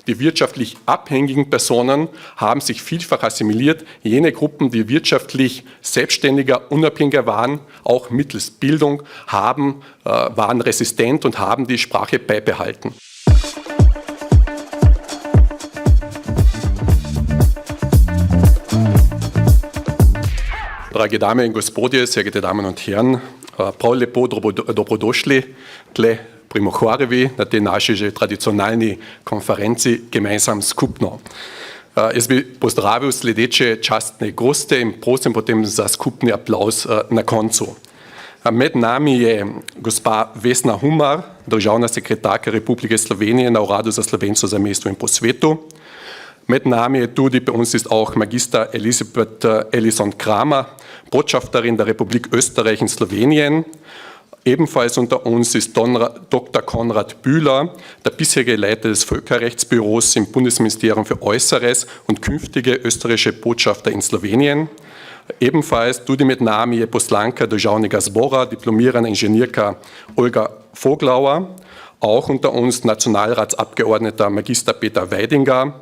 die wirtschaftlich abhängigen Personen haben sich vielfach assimiliert. Jene Gruppen, die wirtschaftlich selbstständiger, unabhängiger waren, auch mittels Bildung, waren resistent und haben die Sprache beibehalten. Drage Dame in Gospodje, sehr geehrte Damen und Herren, prav lepo dobrodošli tle pri Mohvarevi na tej naši že tradicionalni konferenci Gemeinsam skupno. Jaz bi pozdravil sledeče častne goste in prosim potem za skupni aplavz na koncu. Med nami je gospa Vesna Humar, državna sekretarka Republike Slovenije na Uradu za Slovence v zamejstvu in po svetu. Med nami je tudi, bei uns ist auch Magister Elisabeth Ellison-Kramer, Botschafterin der Republik Österreich in Slowenien. Ebenfalls unter uns ist Dr. Konrad Bühler, der bisherige Leiter des Völkerrechtsbüros im Bundesministerium für Äußeres und künftige österreichische Botschafter in Slowenien. Ebenfalls tudi med nami je poslanka Državnega zbora, diplomirana inženirka Olga Voglauer. Auch unter uns Nationalratsabgeordneter Magister Peter Weidinger.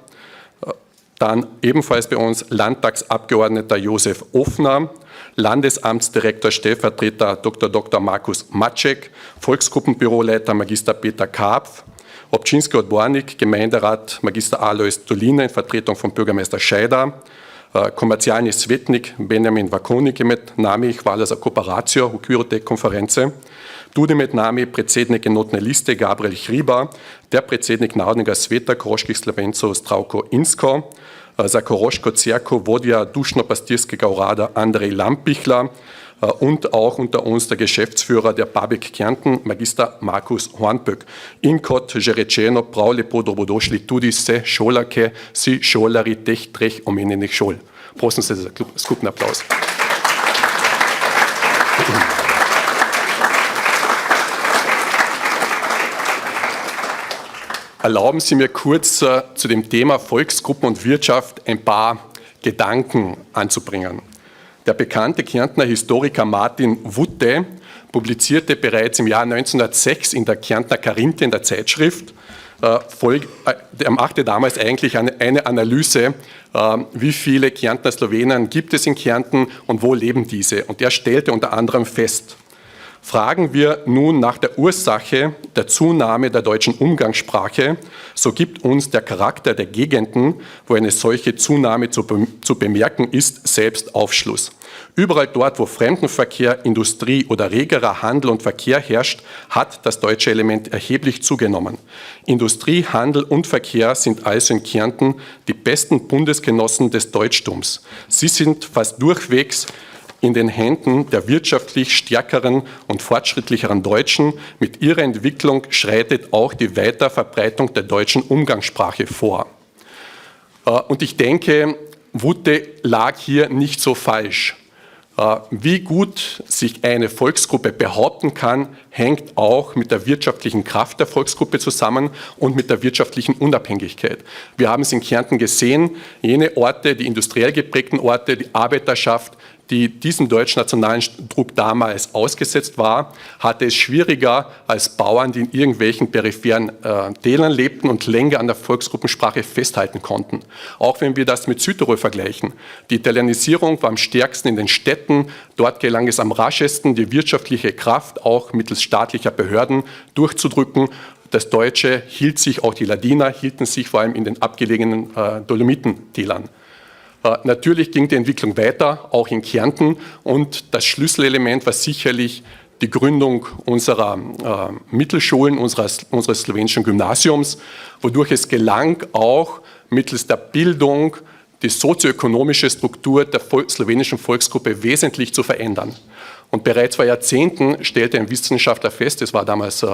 Dann ebenfalls bei uns Landtagsabgeordneter Josef Offner, Landesamtsdirektor Stellvertreter Dr. Markus Maček, Volksgruppenbüroleiter Magister Peter Karpf, Občinski odbornik, Gemeinderat Magister Alois Dolina in Vertretung von Bürgermeister Scheider, komercialni svetnik Benjamin Vakonik je med nami, hvala za kooperacijo v okviru te konference. Tudi med nami predsednik enotne liste Gabriel Hribar, der predsednik Narodnega sveta koroških Slovencev Zdravko Insko, za Koroško cerkev vodja dušno-pastirskega urada Andrej Lampichler und auch unter uns der Geschäftsführer der Babik Kärnten, Magister Markus Hornböck. In kot že rečeno, prav lepo dobrodošli tudi vse šolarke, vsi šolari teh treh omenjenih šol. Prosim se za skupni aplavz. Erlauben Sie mir kurz zu dem Thema Volksgruppen und Wirtschaft ein paar Gedanken anzubringen. Der bekannte Kärntner Historiker Martin Wutte publizierte bereits im Jahr 1906 in der Kärntner Karinte in der Zeitschrift, er machte damals eigentlich eine Analyse, wie viele Kärntner Slowenen gibt es in Kärnten und wo leben diese. Und er stellte unter anderem fest: Fragen wir nun nach der Ursache der Zunahme der deutschen Umgangssprache, so gibt uns der Charakter der Gegenden, wo eine solche Zunahme zu bemerken ist, selbst Aufschluss. Überall dort, wo Fremdenverkehr, Industrie oder regerer Handel und Verkehr herrscht, hat das deutsche Element erheblich zugenommen. Industrie, Handel und Verkehr sind also in Kärnten die besten Bundesgenossen des Deutschtums. Sie sind fast durchwegs in den Händen der wirtschaftlich stärkeren und fortschrittlicheren Deutschen. Mit ihrer Entwicklung schreitet auch die Weiterverbreitung der deutschen Umgangssprache vor. Und ich denke, Wutte lag hier nicht so falsch. Wie gut sich eine Volksgruppe behaupten kann, hängt auch mit der wirtschaftlichen Kraft der Volksgruppe zusammen und mit der wirtschaftlichen Unabhängigkeit. Wir haben es in Kärnten gesehen, jene Orte, die industriell geprägten Orte, die Arbeiterschaft, die diesem deutsch-nationalen Druck damals ausgesetzt war, hatte es schwieriger als Bauern, die in irgendwelchen peripheren Tälern lebten und länger an der Volksgruppensprache festhalten konnten. Auch wenn wir das mit Südtirol vergleichen. Die Italienisierung war am stärksten in den Städten. Dort gelang es am raschesten, die wirtschaftliche Kraft auch mittels staatlicher Behörden durchzudrücken. Das Deutsche hielt sich, auch die Ladiner hielten sich vor allem in den abgelegenen Dolomitentälern. Natürlich ging die Entwicklung weiter, auch in Kärnten, und das Schlüsselelement war sicherlich die Gründung unserer Mittelschulen, unseres slowenischen Gymnasiums, wodurch es gelang, auch mittels der Bildung die sozioökonomische Struktur der slowenischen Volksgruppe wesentlich zu verändern. Und bereits vor Jahrzehnten stellte ein Wissenschaftler fest, das war damals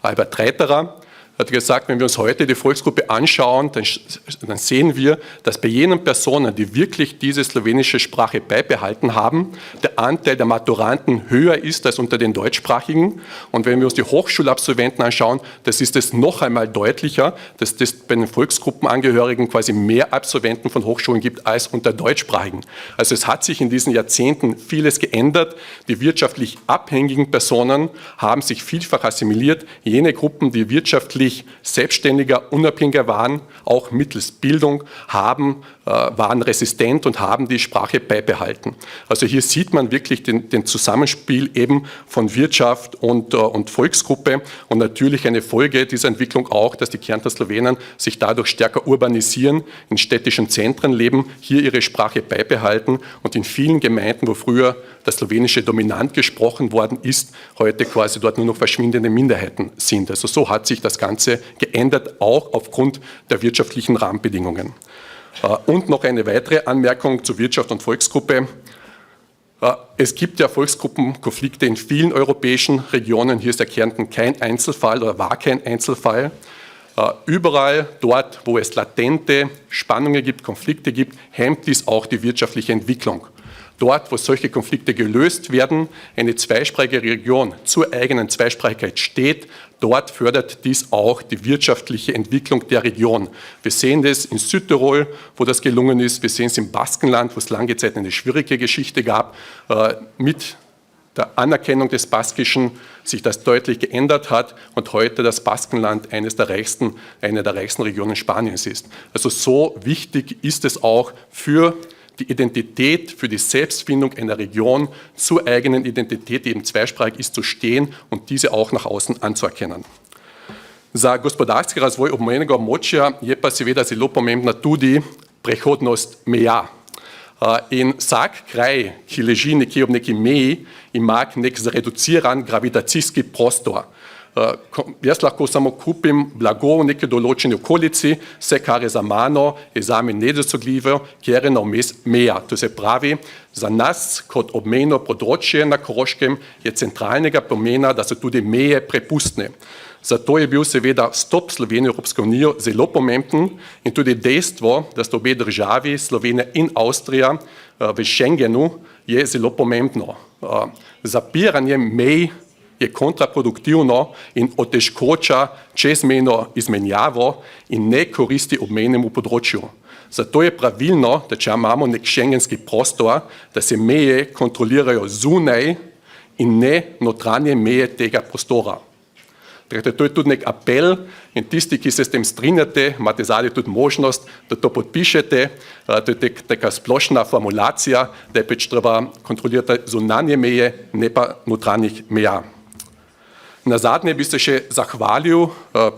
Albert Reiterer, hat gesagt, wenn wir uns heute die Volksgruppe anschauen, dann sehen wir, dass bei jenen Personen, die wirklich diese slowenische Sprache beibehalten haben, der Anteil der Maturanten höher ist als unter den Deutschsprachigen. Und wenn wir uns die Hochschulabsolventen anschauen, das ist es noch einmal deutlicher, dass es bei den Volksgruppenangehörigen quasi mehr Absolventen von Hochschulen gibt als unter Deutschsprachigen. Also es hat sich in diesen Jahrzehnten vieles geändert. Die wirtschaftlich abhängigen Personen haben sich vielfach assimiliert. Jene Gruppen, die wirtschaftlich wirklich selbstständiger, unabhängiger waren, auch mittels Bildung waren resistent und haben die Sprache beibehalten. Also hier sieht man wirklich den Zusammenspiel eben von Wirtschaft und Volksgruppe und natürlich eine Folge dieser Entwicklung auch, dass die Kärntner Slowenen sich dadurch stärker urbanisieren, in städtischen Zentren leben, hier ihre Sprache beibehalten und in vielen Gemeinden, wo früher das Slowenische dominant gesprochen worden ist, heute quasi dort nur noch verschwindende Minderheiten sind. Also so hat sich das Ganze geändert, auch aufgrund der wirtschaftlichen Rahmenbedingungen. Und noch eine weitere Anmerkung zur Wirtschaft und Volksgruppe. Es gibt ja Volksgruppenkonflikte in vielen europäischen Regionen. Hier ist der Kärnten kein Einzelfall oder war kein Einzelfall. Überall dort, wo es latente Spannungen gibt, Konflikte gibt, hemmt dies auch die wirtschaftliche Entwicklung. Dort, wo solche Konflikte gelöst werden, eine zweisprachige Region zur eigenen Zweisprachigkeit steht, dort fördert dies auch die wirtschaftliche Entwicklung der Region. Wir sehen das in Südtirol, wo das gelungen ist. Wir sehen es im Baskenland, wo es lange Zeit eine schwierige Geschichte gab. Mit der Anerkennung des Baskischen sich das deutlich geändert hat und heute das Baskenland eine der reichsten Regionen Spaniens ist. Also so wichtig ist es auch für die Identität, für die Selbstfindung einer Region zur eigenen Identität, die eben zweisprachig ist, zu stehen und diese auch nach außen anzuerkennen. Za gospodarski razvoj obmejnega območja je pa seveda zelo pomembna tudi prehodnost meja. In vsak kraj, ki leži nekje ob neki meji, ima nek zreduciran gravitacijski prostor. Jaz lahko samo kupim blago v neki določeni okolici, vse, kar je za mano, je zame nedosegljivo, ker je na vmes meja. To se pravi, za nas kot obmejno področje na Koroškem je centralnega pomena, da so tudi meje prepustne. Zato je bil seveda vstop Slovenije v Evropsko unijo zelo pomemben in tudi dejstvo, da sta obe državi, Slovenija in Avstrija, v Schengenu, je zelo pomembno. Zapiranje mej je kontraproduktivno in otežkoča čezmejno izmenjavo in ne koristi obmejnemu področju. Zato je pravilno, da če imamo nek šengenski prostor, da se meje kontrolirajo zunaj in ne notranje meje tega prostora. To je tudi nek apel in tisti, ki se s tem strinjate, imate zadnji tudi možnost, da to podpišete. To je taka splošna formulacija, da je pač treba kontrolirati zunanje meje, ne pa notranjih meja. Na zadnje bi se še zahvalil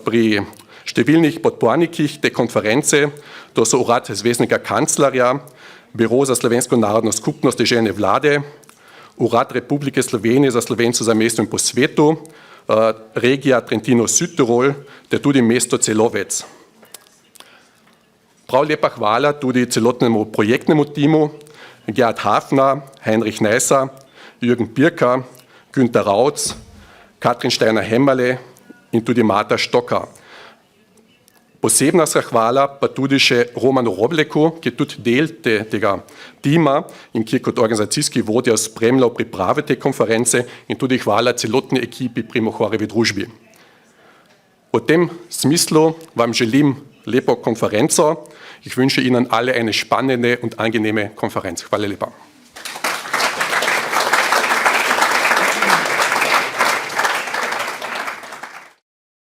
pri številnih podpornikih te konference, to so Urad zvezdnega kanclerja, Biro za slovensko narodno skupnost deželne vlade, Urad Republike Slovenije za Slovence v zamejstvu in po svetu, regija Trentino-Südtirol ter tudi mesto Celovec. Prav lepa hvala tudi celotnemu projektnemu timu, Gerhard Hafner, Heinrich Neisser, Jürgen Pirker, Günter Rautz, Katrin Steiner-Hemmerle in tudi Marta Stocker. Posebna zahvala pa tudi še Romanu Robleku, ki je tudi del tega tima in ki je kot organizacijski vodja spremljal priprave te konference in tudi hvala celotni ekipi pri Mohorjevi družbi. V tem smislu vam želim lepo konferenco. Ich wünsche Ihnen alle eine spannende und angenehme Konferenz. Hvala lepa.